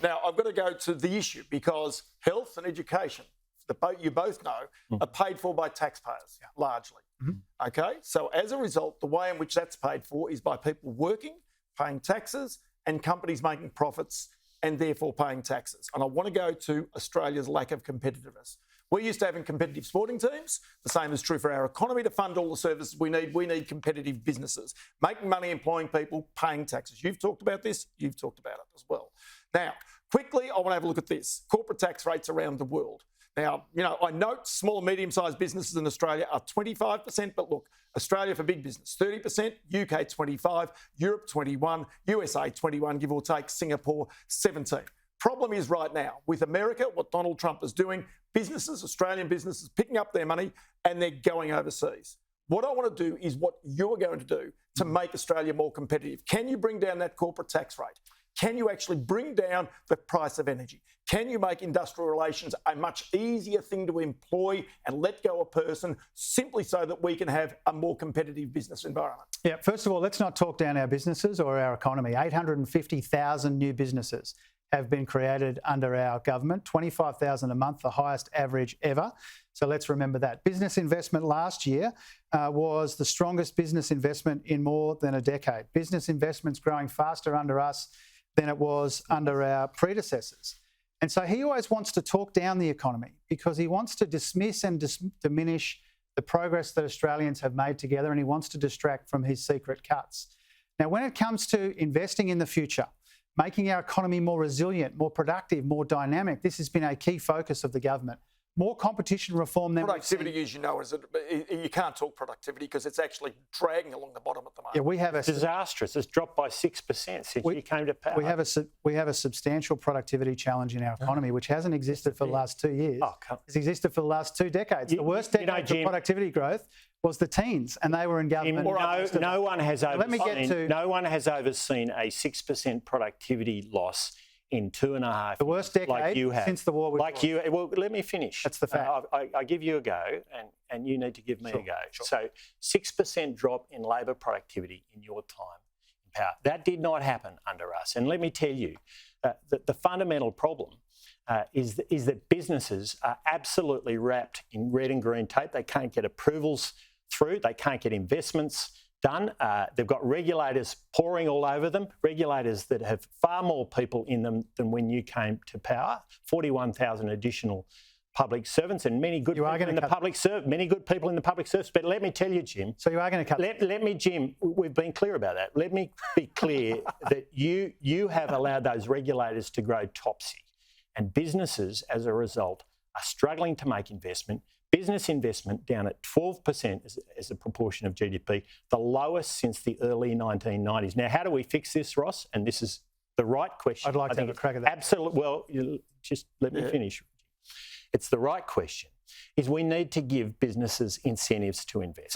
Now, I've got to go to the issue because health and education, you both know, are paid for by taxpayers, largely. Okay? So as a result, the way in which that's paid for is by people working, paying taxes, and companies making profits and therefore paying taxes. And I want to go to Australia's lack of competitiveness. We're used to having competitive sporting teams. The same is true for our economy. To fund all the services we need competitive businesses, making money, employing people, paying taxes. You've talked about this. You've talked about it as well. Now, quickly, I want to have a look at this. Corporate tax rates around the world. Now, I note small and medium-sized businesses in Australia are 25%, but look, Australia for big business, 30%, UK 25%, Europe 21%, USA 21%, give or take, Singapore 17%. Problem is right now, with America, what Donald Trump is doing, businesses, Australian businesses, picking up their money and they're going overseas. What I want to do is what you're going to do to make Australia more competitive. Can you bring down that corporate tax rate? Can you actually bring down the price of energy? Can you make industrial relations a much easier thing to employ and let go a person simply so that we can have a more competitive business environment? Yeah, first of all, let's not talk down our businesses or our economy. 850,000 new businesses have been created under our government, 25,000 a month, the highest average ever. So let's remember that. Business investment last year was the strongest business investment in more than a decade. Business investment's growing faster under us than it was under our predecessors. And so he always wants to talk down the economy because he wants to dismiss and diminish the progress that Australians have made together, and he wants to distract from his secret cuts. Now, when it comes to investing in the future, making our economy more resilient, more productive, more dynamic, this has been a key focus of the government. More competition reform than productivity, as you know, you can't talk productivity because it's actually dragging along the bottom at the moment. Yeah, we have it's disastrous. It's dropped by 6% since you came to power. We have a substantial productivity challenge in our economy, which hasn't existed for the last 2 years. It's existed for the last 2 decades. The worst decade for productivity growth was the teens, and they were in government. No one has overseen a 6% productivity loss in 2.5 years. The worst decade like you have. Since the war was Well, let me finish. That's the fact. I give you a go, and you need to give me a go. Sure. So 6% drop in labour productivity in your time in power. That did not happen under us. And let me tell you, that the fundamental problem is that businesses are absolutely wrapped in red and green tape. They can't get approvals through. They can't get investments done. They've got regulators pouring all over them, regulators that have far more people in them than when you came to power, 41,000 additional public servants and many good people in the public service. But let me tell you, Jim. So you are going to cut. Let me, Jim, we've been clear about that. Let me be clear that you have allowed those regulators to grow topsy, and businesses, as a result, are struggling to make investment. Business investment down at 12% as a proportion of GDP, the lowest since the early 1990s. Now, how do we fix this, Ross? And this is the right question. I'd like to have a crack at that. Absolutely. Well, just let me finish. It's the right question. Is we need to give businesses incentives to invest.